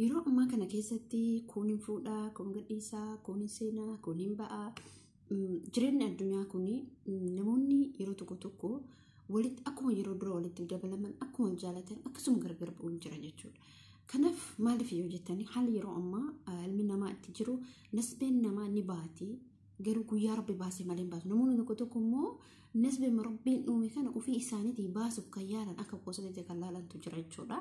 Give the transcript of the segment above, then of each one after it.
yeroo ammaa kana keessatti kunin fuudhaa kun gadhiisaa kunin seenaa kunin ba'aa jireenyi addunyaa kuni namoonni yeroo tokko walitti akkuma yeroo dura walitti dabalaman akkuma jaalatan akkasuma gargar ba'uun jira jechuudha. Kanaaf maaliif yoo jettanii haalli yeroo ammaa ilmi namaa itti jiru nasbeen namaa ni baati garuu guyyaa rabbi baasee malee baasu. Namoonni tokko immoo nasbeen rabbiin uume kana ofii isaaniitii baasuuf kan yaalan akka qoosatti kan laalantu jira jechuudha.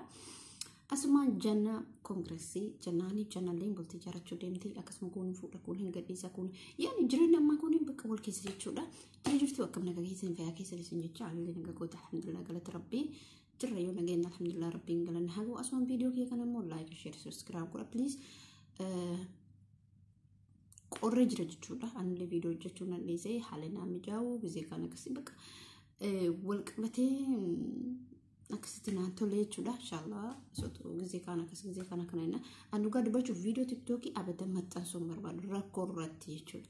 Asumaan janna koongresii jannaanii jannalleen bultii jaarachuu deemtee akkasuma kun fuudha kun hin gadhiisa kun yaani jireenya ammaa kun bakka wal keessa jechuudha. Tana jirtu akkam nagaa keessa hin fayyaa keessa isin jecha haalli nagaa goota alhamdulillah galata rabbii jirra yoo nageenya alhamdulillah rabbiin galanna hagu asumaan viidiyoo kee kana immoo like share subscribe godha please qorre jira jechuudha. Anillee viidiyoo hojjechuu nan dhiisee haala naa mijaa'u gizee kana akkasii bakka wal qabatee akkasitti naan tolee jechuudha. Inshallah sotu gizee kana kana inna anu gad bachuuf viidiyoo tiktookii abadan maxxansuun barbaadu rakkoo irratti jechuudha.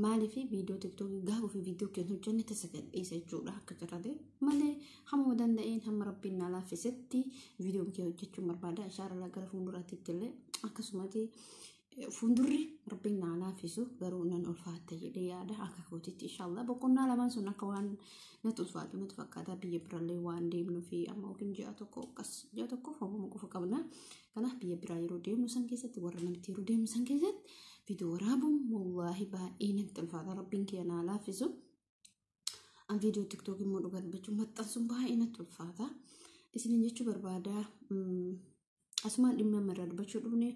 Maaliif viidiyoo tiktookii gaafa fi viidiyoo keenya hojjenne tasagadhiisa jechuudha akka jirate malee hamma danda'een hamma rabbiin na laaffisetti viidiyoo kee hojjechuun barbaada. Inshallah gara fuulduraatti illee akkasumatti fuuldurri rabbiin na laaffisu garuu nan ulfaatta jedhee yaada akka kootitti inshallah boqonnaa lamaan sun akka waan natu ulfaatu natu fakkaata biyya birallee waan deemnu fi amma okin ji'a tokko hoomama qofa qabna. Kanaaf biyya biraa yeroo deemnu san keessatti warra namatti yeroo deemnu san keessatti viidiyoo waraabuun wallaahi baay'ee natti ulfaata rabbiin kee na laaffisu. An viidiyoo tiktookii immoo dhugaa dubbachuu maxxansuun baay'ee natti ulfaata. Isiniin jechuu barbaada asumaan dhimma irraa dubbachuu dhufne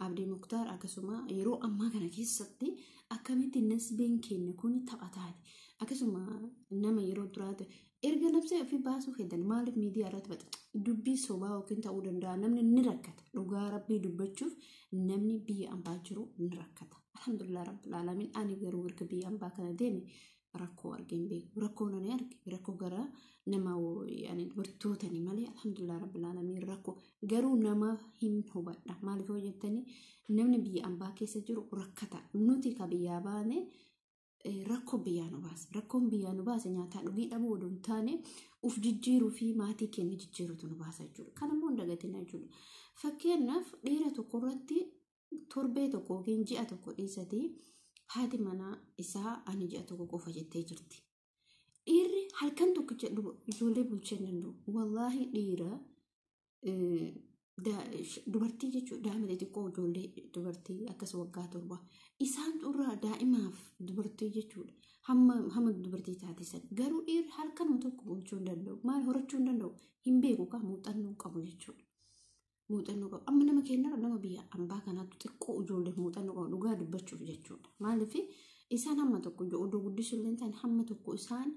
Abdii Muktaar akkasuma yeroo ammaa kana keessatti akkamitti nasbeen keenya kun taphataati. Akkasuma nama yeroo duraati erga nabsee ofii baasuu fedhan maaliif miidiyaa irratti baxa dubbii sobaa yookiin ta'uu danda'a namni ni rakkata. Dhugaa rabbii dubbachuuf namni biyya ambaa jiru ni rakkata. Alhamdulillah rabbil alaamiin ani garuu erga biyya ambaa kana deeme rakkoo argeen beeku. Rakkoo nani arge rakkoo gara nama yaani dubartootani malee alhamdulillah rabbil alaamiin rakkoo garuu nama hin hubadha. Maaliif yoo jettanii namni biyya ambaa keessa jiru rakkata. Nuti ka biyyaa baane rakkoo biyyaa nu baase. Rakkoon biyyaa nu baase nyaataa dhugii dhabuu oduu hin taane uf jijjiiruu fi maatii keenya jijjiiruutu nu baasa jechuudha. Kana immoo dagatina jechuudha. Fakkeenyaaf dhiira tokko irratti torbee tokko yookiin ji'a tokko dhiisatee haati manaa isaa ani ji'a tokko qofa jettee jirti. Dhiirri halkan tokko ijoollee bulchuu hin danda'u. Wallaahi dhiira dubartii jechuudha daa'ima xixiqqoo ijoollee dubartii akkas waggaa torba isaan xurraa daa'imaaf dubartii jechuudha hamma dubartii taate san garuu dhiirri halkan tokko bulchuu hin danda'u. Maal horachuu hin danda'u hin beeku ka muuxannoo qabu jechuudha. Muuxannoo qabu amma nama keenya nama biyya ambaa kanaatti xiqqoo ijoollee muuxannoo qabu dhugaa dubbachuuf jechuudha. Maaliif isaan hamma tokko odoo guddisuu illee ta'an hamma tokko isaan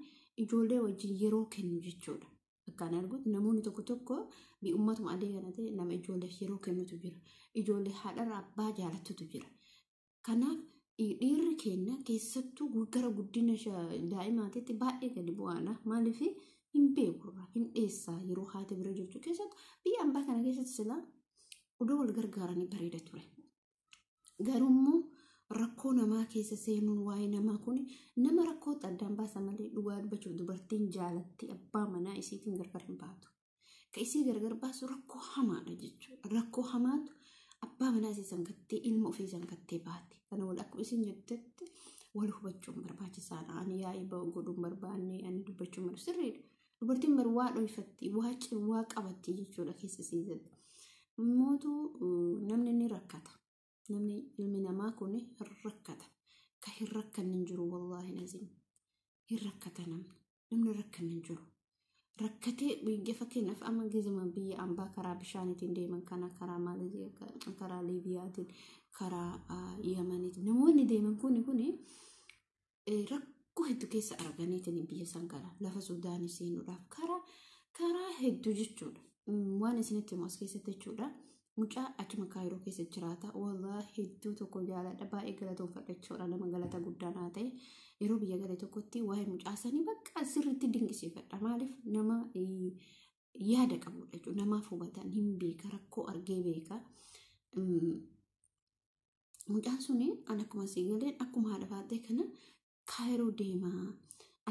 ijoollee wajjin yeroo kennu jechuudha. Akkaan arguutti namoonni tokko bi ummatuma adee kana ta'e nama ijoolleef yeroo kennutu jira. Ijoollee haadharraa abbaa jaalatutu jira. Kanaaf dhiirri keenya keessattuu gara guddina daa'imaatiitti baay'ee gadi bu'aana. Maaliif hin beekurra hin dheessaa yeroo haati bira jirtu keessatti biyya ambaa kana keessatti silaa odoo wal gargaaranii bareeda ture. Garuu rakkoo namaa keessa seenuun waa'ee namaa kun nama rakkoo addaan baasa malee dhugaa dubbachuuf dubartiin jaalatti abbaa manaa isiitiin gargar hin baatu. Ka isii gargar baasu rakkoo hamaadha jechuudha. Rakkoo hamaatu abbaa manaa isii sangattee ilma ofii sangattee baati. Kana wal akkuma isin jettetti wal hubachuun barbaachisaadha. Ani yaa'ii godhuun barbaanne ani dubbachuun barbaadu sirriidha. Dubartiin bar waa dhoofatti waa qabatti jechuudha keessa siizatti. Mootu namni ni rakkata. Namni ilmi namaa kun rakkata. Ka hin rakkanne hin jiru wallaahi nazim. Hin rakkata namni rakkanne hin jiru. Rakkatee biyya fakkeenyaaf amma gizima biyya ambaa karaa bishaaniitiin deeman kana karaa Maaleeziyaa karaa Liibiyaatiin karaa Yamaniitiin namoonni deeman kun rakkoo hedduu keessa arganiitiin biyya san gara lafa Suudaanii seenuudhaaf karaa hedduu jechuudha. Waan isinitti himu as keessatti jechuudha. Mucaa achuma Kaayiroo keessa jiraata. Wallaahi hedduu tokko jaaladha. Baay'ee galatoomfadha jechuudha. Nama galata guddaa naa ta'e yeroo biyya galee tokkotti waa'ee mucaa sanii bakka sirriitti dinqisiifadha. Maaliif nama yaada qabudha jechuudha. Namaaf hubatan hin beeka rakkoo argee beeka. Mucaan suni an akkuma sii galeen akkuma haadha baatee kana Kaayiroo deemaa.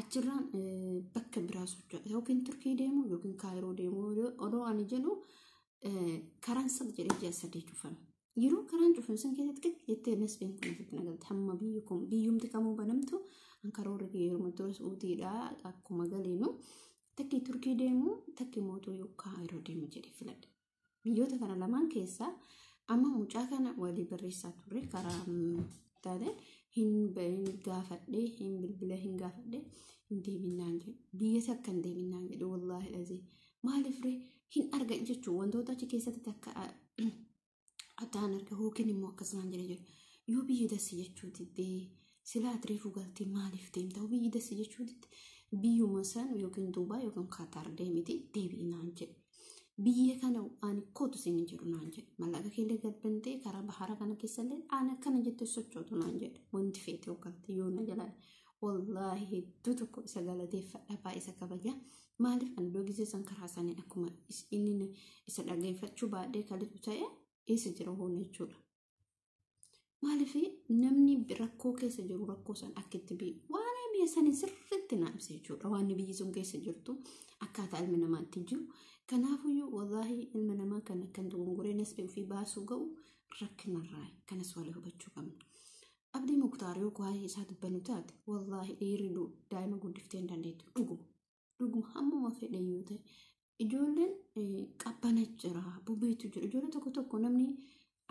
Achirraan bakka biraa socho'aa yookiin Turkii deemu yookiin Kaayiroo deemu odoo ani jedhu karaan sab jedhee ji'a sadii cufame. Yeroo karaan cufame san keessatti jettee nasbeen kun asitti nagalti hamma biyyumti kamuu banamtu ankaroorri yeroo dura suutiidhaa akkuma galeenu takki turkii deemu takki mootuu yookaan yeroo deemu jedhee filadhe. Biyyoota kana lamaan keessaa amma mucaa kana walii barreessaa turre karaa taate hin gaafadhee hin bilbila hin gaafadhee hin deebinaan jedhe biyya takka hin deebinaan jedhe wallaahi dhazee maaliif ree hin arga jechuun wantoota achi keessatti akka addaan arga hookin immoo akkasumaan jedhe yoo biyyi dassi jechuutti silaa tireefuu galtii maaliif deemta biyyi dassi jechuutti biyyuma san yookiin duubaa yookiin kaataar deemiti deebiinaan jedhe. Biyya kana ani kootu siin jiru naan jedhe mallaqa keellee gadbantee karaa bahara kana keessallee aan akkana jettee sochootu naan jedhe wanti feete hookalti yoo na jalaan wallaahi hedduu tokko isa galateeffadha baay'ee isa kabaja maaliif ani doogisee san karaa isaanii akkuma inni isa dhageeffachuu baadhee kalitu ta'e eessa jira hoona jechuudha. Maaliif namni rakkoo keessa jiru rakkoo san akkitti waan biyya sanii sirriitti naamse jechuudha waan biyyi sun keessa jirtu akkaataa ilmi namaatti jiru. Kanaafuyyuu wallaahi ilma namaa kana kan dogongoree nasbee ofii baasuu ga'u rakkinarraa kanas walii hubachuu qabna. Abdii Muktaar yoo waa'ee isaa dubbannu taate wallaahi dhiirri daa'ima guddiftee hin dandeettu dhuguma hammuma fedhe yoo ta'e ijoolleen qabbana jira bubeetu jira ijoollee tokko namni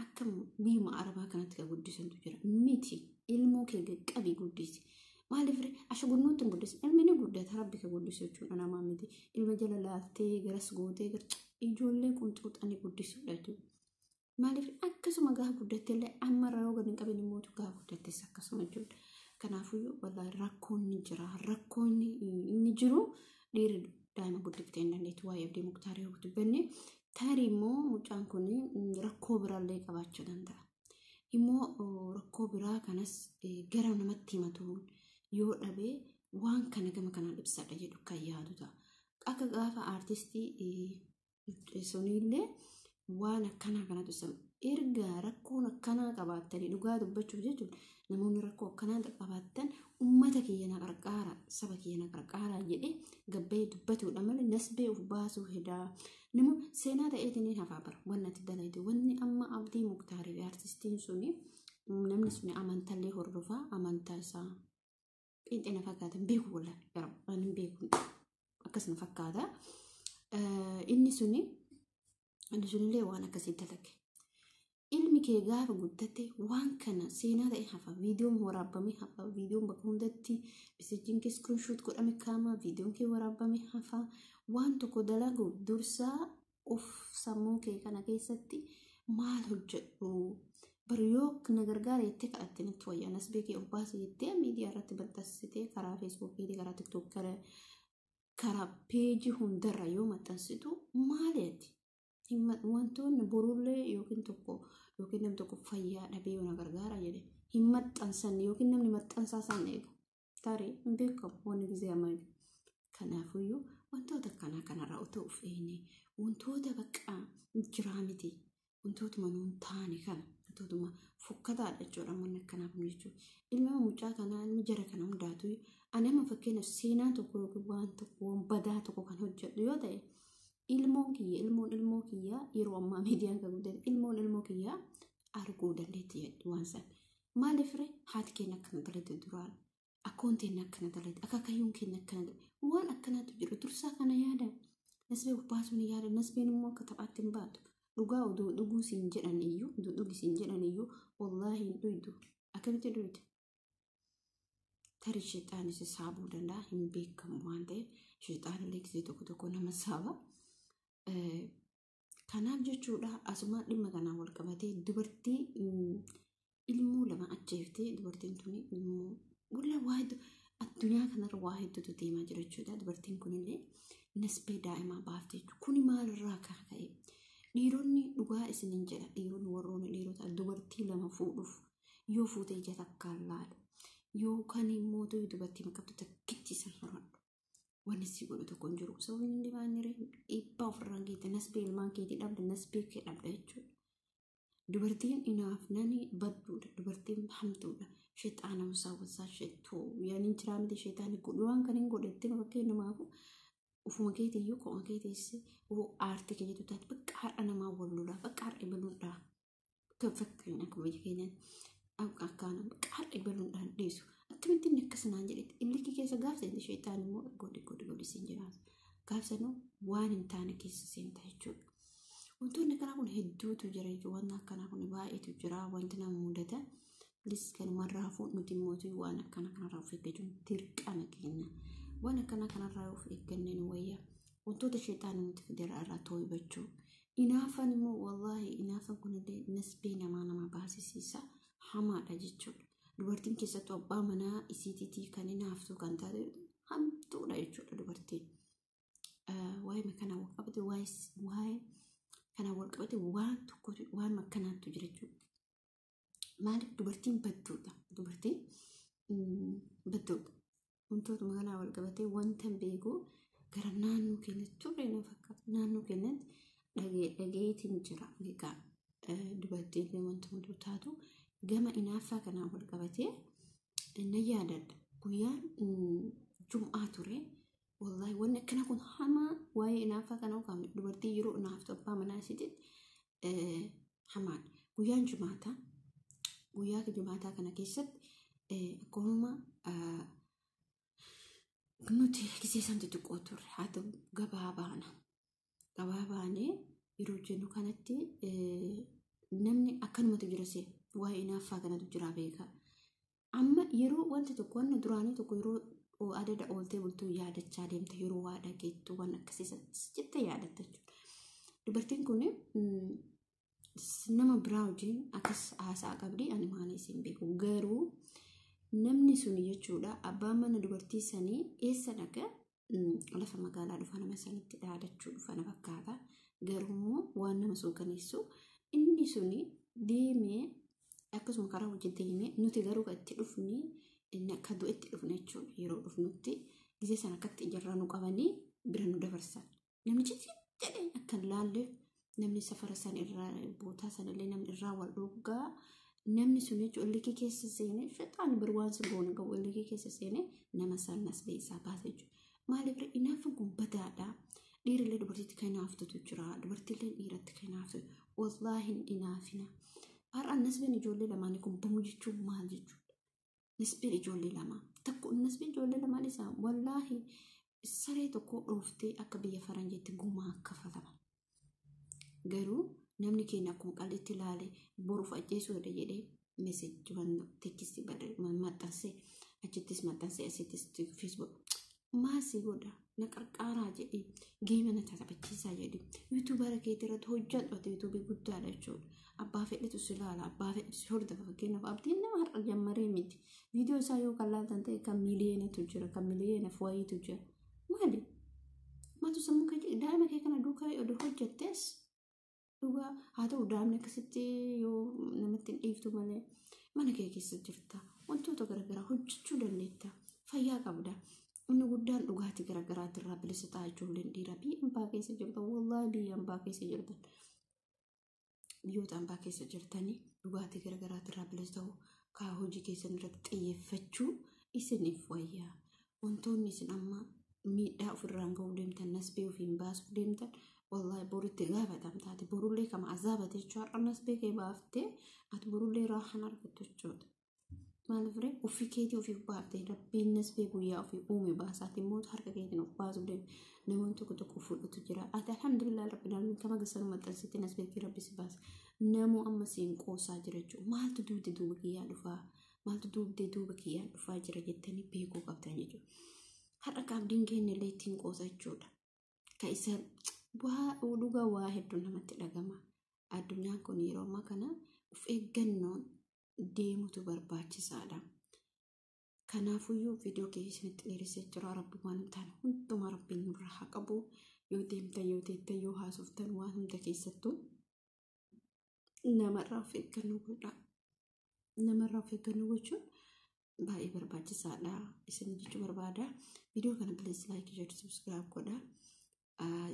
akka biyyuma arabaa kanatti kan guddisantu jira miti ilmoo kee qabii guddisi. Maaliif ashagunnooti guddisa ilmi ni guddata rabbi ka guddisu jechuudha namaa miti ilma jala laaltee garas gootee ijoollee qunxuuxanii guddisuudha jechuudha. Maaliif akkasuma gaafa guddatteellee amma raawwa gadi hin qabin immoo gaafa guddattes akkasuma jechuudha. Kanaafuyyuu wallaahi rakkoonni jira rakkoonni inni jiru dhiirri daa'ima guddiftee hin dandeettu waa'ee Abdii Muktaar yoo dubbanne tarii immoo mucaan kun rakkoo biraallee qabaachuu danda'a. Immoo rakkoo biraa kanas gara namatti himatuun yoo dhabee waan kana gama kanaan ibsadha jedhu kan yaadu ta'a. Akka gaafa aartistii suniillee waan akkanaa kanatu ibsamu. Erga rakkoon akkanaa qabaattanii dhugaa dubbachuuf jechuudha. Namoonni rakkoo akkanaa qabaattan uummata kiyya na qarqaara saba kiyya na qarqaara jedhee gabbee dubbatuudha malee nasbee of baasuu hedaa. Nama seenaa ta'eetiin hafaa bara wanni ati dalayte wanni amma Abdii Muktaarii fi aartistiin suni namni suni amantaallee hordofaa amantaa isaa. Qinxina fakkaatan beeku wala garuu ani beeku akkasuma fakkaata inni sunillee waan akkasii dalage ilmi kee gaafa guddate waan kana seenaa ta'e hafa viidiyoon waraabame hafa viidiyoon bakka hundatti meseejiin kee screenshot godhame kaama viidiyoon kee waraabame hafa waan tokko dalagu dursaa of sammuu kee kana keessatti maal hojjedhu Bariyoo na gargaara jettee kadhatte natti wayyaa nasbee kee obbaasa jettee miidiyaa irratti maxxansitee karaa feesbuukii karaa tiktook karaa peejii hundarra yoo maxxansitu maaliiti wantoonni borullee yookiin nam tokko fayyaa dhabee yoo na gargaara jedhe hin maxxansan yookiin namni maxxansaa isaan eega tarii hin beekamu wanni gizee amma kanaafuyyuu wantoota kanarraa otoo of eegne wantoota bakka jiraa miti wantootuma nuun taane kana wantootuma fokkataadha jechuudha wanni akkanaaf jechuudha. Ilma mucaa kanaa ilmi jara kana hundaatu ani amma fakkeenyaaf seenaa tokko yookiin waan tokko badaa tokko kan hojjedhu yoo ta'e ilmoo kiyya yeroo ammaa miidiyaan kan guddate ilmoo kiyya arguu dandeetti jedhu waan san. Maaliif ree haati keenya akkana dalate duraan akkoontiin akkana dalate akaakayyuun keenya akkana dalate waan akkanaatu jiru dursaa kana yaada nasbee baasuun yaada nasbeen immoo akka taphaatti hin baatu. Dhugaa oduu dhuguu siin jedhan iyyuu wallaahi hin dhuydu akkamitti dhuyte tarii sheexaanis saabuu danda'a hin beekamu waan ta'eef sheexaanillee gisee tokko nama saaba. Kanaaf jechuudha asuma dhimma kanaan wal qabatee dubartii ilmoo lama ajjeeftee dubartiin tuni walla waa hedduu addunyaa kanarra waa hedduutu deemaa jira jechuudha. Dubartiin kunillee nasbee daa'imaa baafte jechuudha. Kuni maalirraa ka'e? Dhiironni dhugaa isiniin jedha dhiironni warroonni dhiirota dubartii lama fuudhuuf yoo fuute ija takkaan laalu yookaan immoo dubartii makabtu takkitti san horadhu wanni si godhu tokko hin jiru sababni inni baanire dhiibbaa ofirraan geette nasbee ilmaan keetii dhabda nasbee kee dhabda jechuudha. Dubartiin inaaf nani badduudha dubartiin hamtuudha sheexaana musaa wasaa sheettoo yaaniin jiraa miti sheexaani godhu waan kan hin godhetti fakkeen namaafu ufuma keetiyyuu ko'aa kee teessee aartii kee jettu taate bakka har'a namaa wal lolaa bakka har'a ibaluudhaa kan fakkeenya akka biyya keenyaan akkaana bakka har'a ibaluudhaan dhiisu akkamittiin akkasinaan jedhetti illikii keessa gaafsa inni sheexaan immoo godhi siin jiraata gaafsanuu waan hin taane keessa seenta jechuudha. Wantoonni akkanaa kun hedduutu jira jechuudha. Wanti akkanaa kun baay'eetu jira wanti nama mudata. Lis kanumarraa nuti mootii waan akkana kanarraa of eeggachuun dirqama keenya. Waan akkana kanarraa of eeggannee nu wayyaa. Wantoota sheexaan nuti fidera irraa to'ibachuu. Inaafan immoo wallaahi inaafan kunillee nasbee nama baasisiisa hamaadha jechuudha. Dubartiin keessattuu abbaa manaa isiitiitii kan inaaftu kan taate hamtuudha jechuudha dubartiin. Waa'ee kana walqabate waa'ee kana walqabate waan tokkotu waan akkanaatu jira jechuudha. Maaliif dubartiin badduudha? Dubartiin badduudha. Wantoota magaalaa walqabatee wanta beeku gara naannoo keenyatti turre na fakkaata. Naannoo keenyatti dhageetiin jira. Egaa dubartiin wanta hunduu taatu gama inaaffaa kanaan walqabatee na yaadadha. Guyyaan Jum'aa ture. Wallahi wanni akkana kun hamaa waa'ee inaaffaa kana kan dubartii yeroo inaaftu abbaa manaa isiitiin hamaadha. Guyyaan Jumaataa guyyaa Jumaataa kana keessatti akkuma nuti gisee santi xiqqoo turre haa ta'u gabaa baanee yeroo jennu kanatti namni akkanumatu jira see waa'ee inaaffaa kanatu jira beekaa. Amma yeroo wanti tokko wanna duraanii tokko yeroo adada ooltee bultuu yaadachaa deemte yeroo waa dhageettu waan akkasiisa jette yaadatta jechuudha. Dubartiin kun nama biraa wajjin akkas haasaa qabdi ani maanii isin beeku garuu namni sun jechuudha abbaan mana dubartii sanii eessa dhaqa lafa magaalaa dhufa nama sanitti dhaadachuu dhufa na fakkaata garuu waan nama suukaneessu inni suni deemee akkasuma karaa hojii deemee nuti garuu itti dhufni inni akka du'etti dhufne jechuudha yeroo dhufnutti gisee sana akkatti ijarraa nu qabanii bira nu dabarsan namichi jedhee akka laalleef namni safara san irraa bootaa sanallee namni irraa wal dhugaa namni sun jechuudha illikii keessa seenee sheexaan birwaan sun goone qabu illikii keessa seenee nama san nasbee isaa baase jechuudha. Maaliif inaafan kun badaadha. Dhiirrillee dubartiitti kan inaaftutu jira. Dubartiillee dhiiratti kan inaaftutu. Wallaahi inaafina. Har'aan nasbeen ijoollee lamaanii kun bamuu jechuun maal jechuudha? Nasbeen ijoollee lamaa. Takko nasbeen ijoollee lamaan isaa wallaahi saree tokko dhooftee akka biyya faranjeetti gumaa akka falama. Garuu namni keenya akkuma qalleetti ilaalee boruuf ajjeesuu dha jedhee meeseejii waan teekistii maxxansee achittis maxxansee asittis feesbuuk maasii godha na qarqaaraa jedhee geema na taphachiisaa jedhee yuutuubara keetii irratti hojjedhu yuutuubii guddaadha jechuudha. Abbaa fedhetu si ilaala abbaa fedhetu si hordofa fakkeenyaaf abdiin nama har'a jammaree miti viidiyoo isaa yoo kan laaltan ta'e kan miiliyoonatu jira kan miiliyoona wayiitu jira maali matu sammuu kee daa'ima kee kana duukaa oduu hojjettees dhugaa haa ta'u daa'imni akkasitti yoo namatti hin dhiiftu malee mana kee keessa jirta wantoota garaagaraa hojjechuu dandeetta fayyaa qabda inni guddaan dhugaatii garaagaraati irraa bilisa ta'a ijoolleen dhiiraa biyya hambaa keessa jirtan wallaahi biyya hambaa keessa jirtan biyyoota hambaa keessa jirtanii dhugaatii garaagaraati irraa bilisa ta'u kaa hojii keessan irratti xiyyeeffachuu isiniif wayyaa wantoonni isin amma miidhaa ofirraan ga'uu deemtan nasbee ofiin baasuuf deemtan wallahi borutti gaafatamtaati borullee kama azaabate jechuudha har'a nasbee kee baaftee ati borullee raahan argattu jechuudha. Maaliif ree ofii keetii ofiif baaftee rabbiin nasbee guyyaa ofii uume baasaati immoo harka keetiin of baasuuf deemu namoonni tokko fudhatu jira. Ati alhamdulillah rabbiin alamin kama gasanuu maxxansiitti nasbee kee rabbi si baasa. Namoo amma siin qoosaa jira jechuudha. Maaltu duubde duuba kiyyaa dhufaa? Maaltu duubde duuba kiyyaa dhufaa jira jettanii beekuu qabdan jechuudha. Har'a qaabdiin keenya illee ittiin qoosa jechuudha. Ka isa dhugaa waa hedduu namatti dhagama. Addunyaan kun yeroo ammaa kana of eeggannoon deemutu barbaachisaadha. Kanaafuyyuu viidiyoo keessatti dheeressee jira rabbi waan ta'an hundumaa rabbiin nurraa haa qabu. Yoo deemtan yoo teettan yoo haasoftan waan hunda keessattuu namarraa of eeggannoo godhaa. Namarraa of eeggannoo gochuun baay'ee barbaachisaadha. Isin jechuu barbaada. Viidiyoo kana bilees laayikii jedhu subscribe godhaa.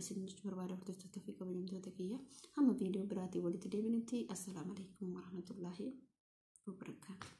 Isin jechuu barbaada hordoftoota fi kabajamtoota kiyya. Hamma viidiyoo biraatiin walitti deebinutti assalamu alaikum warahmatullahi wabarakatuh.